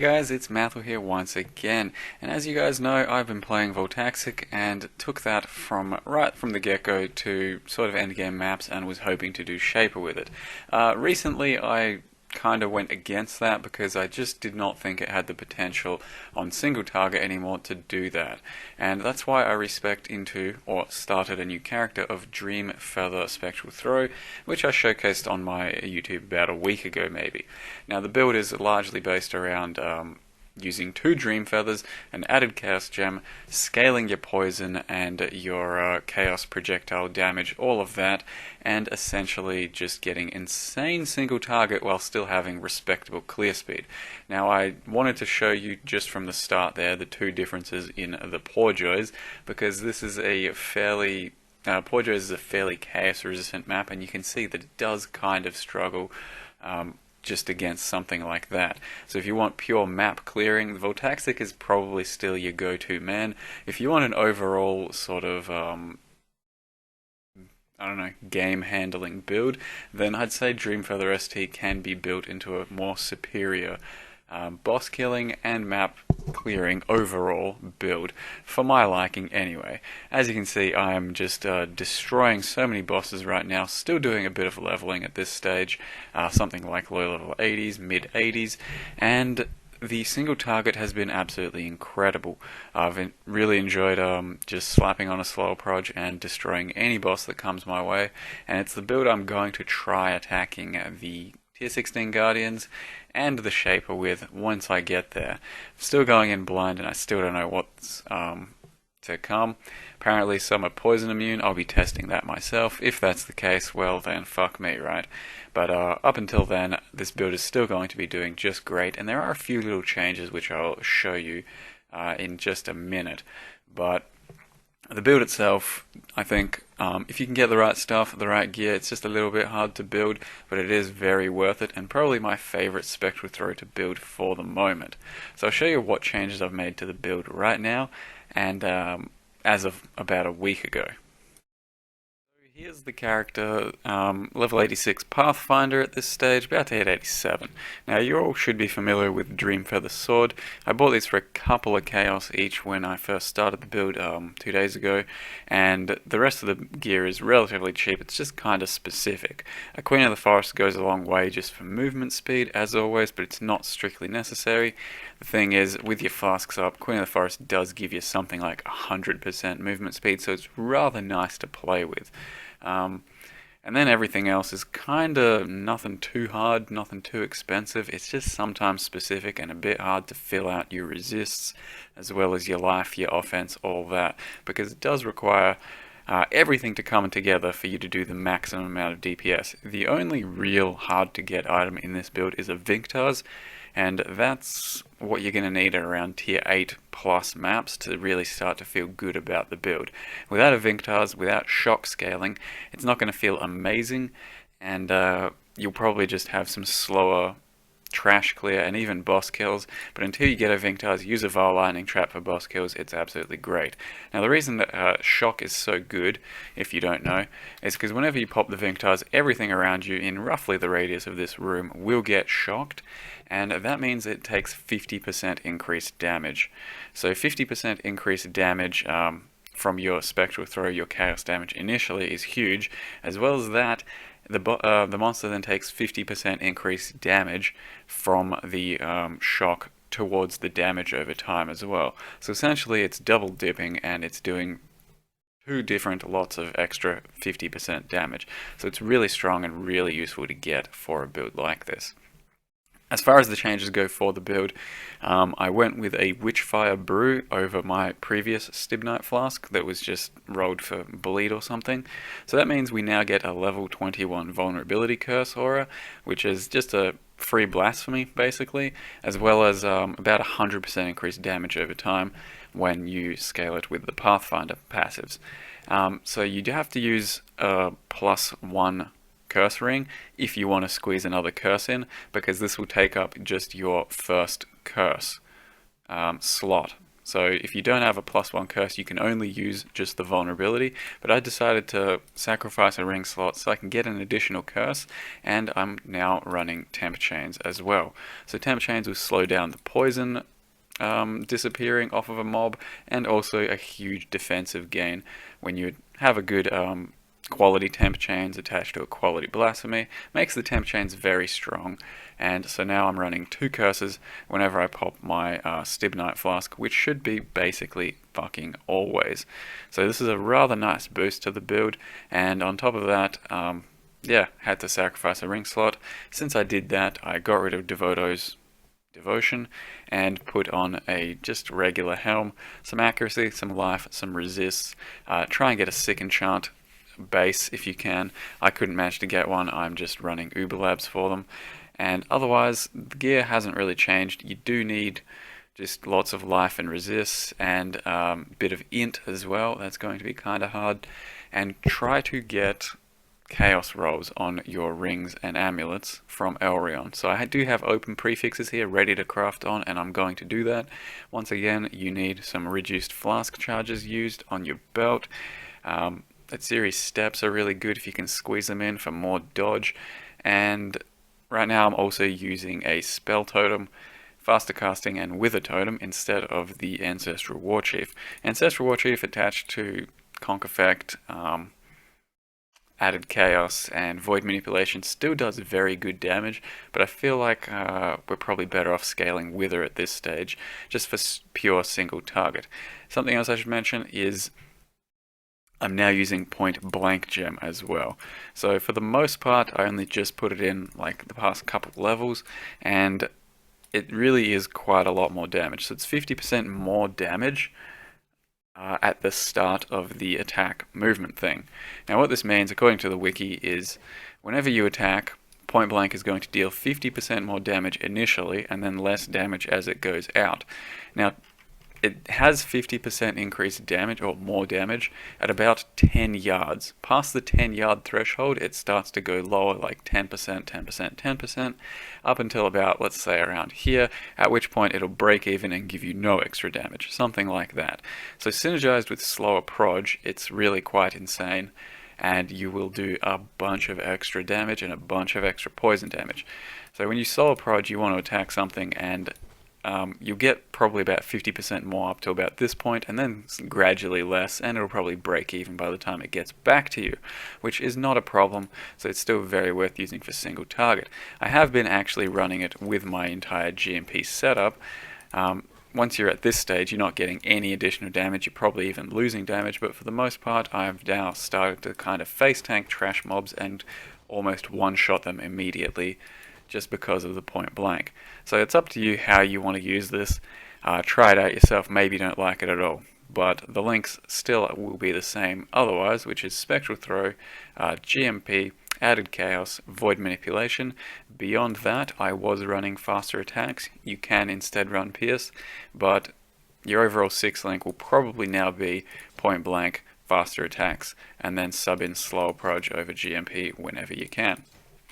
Hey guys, it's Mathel here once again, and as you guys know, I've been playing Voltaxic and took that from right from the get-go to sort of endgame maps and was hoping to do Shaper with it. Recently, I kind of went against that because I just did not think it had the potential on single target anymore to do that, and that's why I respect into or started a new character of Dreamfeather Spectral Throw, which I showcased on my YouTube about a week ago maybe. Now the build is largely based around using two Dream Feathers, an added Chaos Gem, scaling your poison and your Chaos projectile damage, all of that, and essentially just getting insane single target while still having respectable clear speed. Now I wanted to show you just from the start there the two differences in the Poorjoys, because this is a fairly Poorjoys is a fairly chaos resistant map, and you can see that it does kind of struggle just against something like that. So if you want pure map clearing, the Voltaxic is probably still your go-to man. If you want an overall sort of I don't know, game handling build, then I'd say Dreamfeather ST can be built into a more superior boss killing and map clearing overall build, for my liking anyway. As you can see, I am just destroying so many bosses right now, still doing a bit of leveling at this stage, something like low level 80s, mid 80s, and the single target has been absolutely incredible. I've really enjoyed just slapping on a slow proj and destroying any boss that comes my way, and it's the build I'm going to try attacking the Tier 16 Guardians and the Shaper with once I get there. I'm still going in blind and I still don't know what's to come. Apparently some are poison immune. I'll be testing that myself. If that's the case, well then fuck me, right? But up until then, this build is still going to be doing just great, and there are a few little changes which I'll show you in just a minute. But the build itself, I think, if you can get the right stuff, the right gear, it's just a little bit hard to build, but it is very worth it, and probably my favorite Spectral Throw to build for the moment. So I'll show you what changes I've made to the build right now, and as of about a week ago. Here's the character, level 86 Pathfinder at this stage, about to hit 87. Now you all should be familiar with Dreamfeather Sword. I bought these for a couple of chaos each when I first started the build 2 days ago, and the rest of the gear is relatively cheap. It's just kind of specific. A Queen of the Forest goes a long way just for movement speed as always, but it's not strictly necessary. The thing is, with your flasks up, Queen of the Forest does give you something like 100% movement speed, so it's rather nice to play with. And then everything else is kind of nothing too hard, nothing too expensive. It's just sometimes specific and a bit hard to fill out your resists, as well as your life, your offense, all that, because it does require everything to come together for you to do the maximum amount of DPS. The only real hard to get item in this build is a Victars, and that's what you're going to need around tier 8 plus maps to really start to feel good about the build. Without a Victars, without shock scaling, it's not going to feel amazing, and you'll probably just have some slower trash clear and even boss kills, but until you get a Victars, use a Vile Lightning Trap for boss kills. It's absolutely great. Now the reason that shock is so good, if you don't know, is because whenever you pop the Victars, everything around you in roughly the radius of this room will get shocked, and that means it takes 50% increased damage. So 50% increased damage from your Spectral Throw, your Chaos damage initially is huge, as well as that the monster then takes 50% increased damage from the shock towards the damage over time as well. So essentially it's double dipping, and it's doing two different lots of extra 50% damage. So it's really strong and really useful to get for a build like this. As far as the changes go for the build, I went with a Witchfire Brew over my previous Stibnite Flask that was just rolled for bleed or something. So that means we now get a level 21 Vulnerability Curse aura, which is just a free blasphemy basically, as well as about 100% increased damage over time when you scale it with the Pathfinder passives. So you do have to use a +1 curse ring if you want to squeeze another curse in, because this will take up just your first curse slot. So if you don't have a +1 curse, you can only use just the vulnerability, but I decided to sacrifice a ring slot so I can get an additional curse, and I'm now running temp chains as well. So temp chains will slow down the poison disappearing off of a mob, and also a huge defensive gain when you have a good quality temp chains attached to a quality blasphemy. Makes the temp chains very strong, and so now I'm running 2 curses whenever I pop my Stibnite flask, which should be basically fucking always. So this is a rather nice boost to the build, and on top of that, yeah, had to sacrifice a ring slot. Since I did that, I got rid of Devoto's devotion and put on a just regular helm, some accuracy, some life, some resists. Try and get a sick enchant base if you can. I couldn't manage to get one. I'm just running Uber Labs for them, and otherwise the gear hasn't really changed. You do need just lots of life and resists, and a bit of int as well. That's going to be kind of hard, and try to get chaos rolls on your rings and amulets from Elrion. So I do have open prefixes here ready to craft on, and I'm going to do that. Once again, you need some reduced flask charges used on your belt. Atziri steps are really good if you can squeeze them in for more dodge, and right now I'm also using a spell totem, faster casting, and wither totem instead of the ancestral war chief. Ancestral war chief attached to conk effect, added chaos, and void manipulation still does very good damage, but I feel like we're probably better off scaling wither at this stage just for pure single target. Something else I should mention is I'm now using point blank gem as well. So for the most part, I only just put it in like the past couple levels, and it really is quite a lot more damage. So it's 50% more damage at the start of the attack movement thing. Now what this means, according to the wiki, is whenever you attack, point blank is going to deal 50% more damage initially, and then less damage as it goes out. Now, it has 50% increased damage, or more damage, at about 10 yards. Past the 10-yard threshold, it starts to go lower, like 10%, 10%, 10%, up until about, let's say, around here, at which point it'll break even and give you no extra damage, something like that. So synergized with slower proj, it's really quite insane, and you will do a bunch of extra damage and a bunch of extra poison damage. So when you solo proj, you want to attack something, and you'll get probably about 50% more up to about this point, and then gradually less, and it'll probably break even by the time it gets back to you, which is not a problem, so it's still very worth using for single target. I have been actually running it with my entire GMP setup. Once you're at this stage, you're not getting any additional damage, you're probably even losing damage, but for the most part, I've now started to kind of face tank trash mobs and almost one-shot them immediately, just because of the point blank. So it's up to you how you want to use this. Try it out yourself, maybe you don't like it at all, but the links still will be the same otherwise, which is Spectral Throw, GMP, added chaos, void manipulation. Beyond that, I was running faster attacks. You can instead run pierce, but your overall 6 link will probably now be point blank, faster attacks, and then sub in slow proj over GMP whenever you can.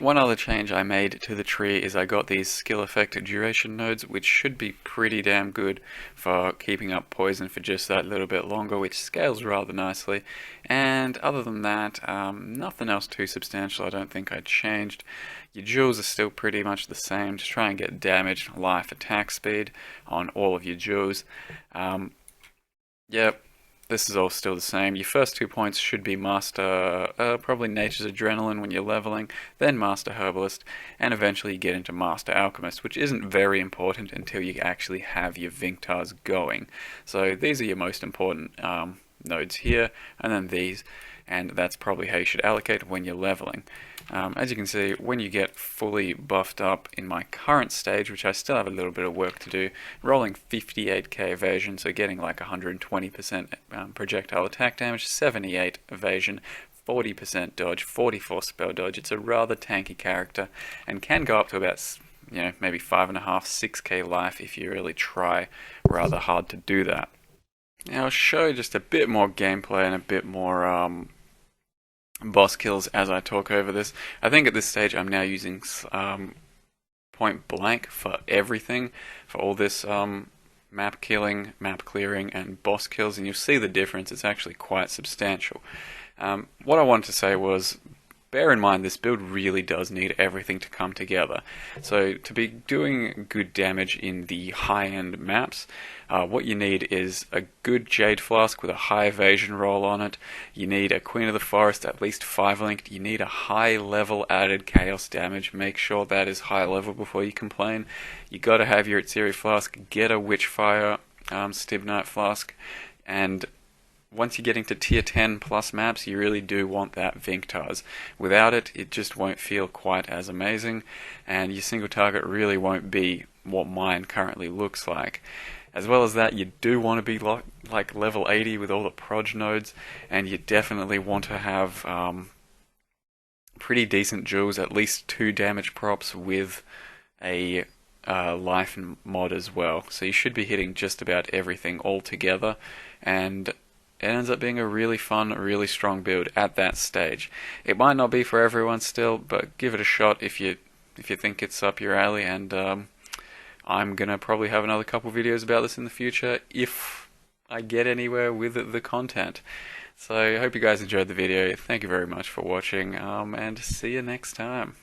One other change I made to the tree is I got these skill effect duration nodes, which should be pretty damn good for keeping up poison for just that little bit longer, which scales rather nicely. And other than that, nothing else too substantial I don't think I changed. Your jewels are still pretty much the same. Just try and get damage, life, attack speed on all of your jewels. Yep. This is all still the same. Your first 2 points should be Master, probably Nature's Adrenaline when you're leveling, then Master Herbalist, and eventually you get into Master Alchemist, which isn't very important until you actually have your Vinctars going. So these are your most important nodes here, and then these, and that's probably how you should allocate when you're leveling. As you can see, when you get fully buffed up in my current stage, which I still have a little bit of work to do, rolling 58k evasion, so getting like 120% projectile attack damage, 78 evasion, 40% dodge, 44 spell dodge. It's a rather tanky character and can go up to about, maybe 5.5, 6k life if you really try rather hard to do that. Now I'll show you just a bit more gameplay and a bit more boss kills as I talk over this. I think at this stage I'm now using point blank for everything, for all this map killing, map clearing, and boss kills, and you'll see the difference. It's actually quite substantial. What I wanted to say was, bear in mind this build really does need everything to come together. So to be doing good damage in the high-end maps, what you need is a good Jade Flask with a high evasion roll on it. You need a Queen of the Forest, at least 5-linked. You need a high level added chaos damage. Make sure that is high level before you complain. You gotta have your Atziri Flask, get a Witchfire Stibnite Flask, and once you get into tier 10 plus maps, you really do want that Vinctars. Without it, it just won't feel quite as amazing, and your single target really won't be what mine currently looks like. As well as that, you do want to be like level 80 with all the proj nodes, and you definitely want to have pretty decent jewels, at least 2 damage props with a life mod as well. So you should be hitting just about everything all together, and it ends up being a really fun, really strong build at that stage. It might not be for everyone still, but give it a shot if you think it's up your alley, and I'm gonna probably have another couple videos about this in the future if I get anywhere with the content. So I hope you guys enjoyed the video. Thank you very much for watching, and see you next time.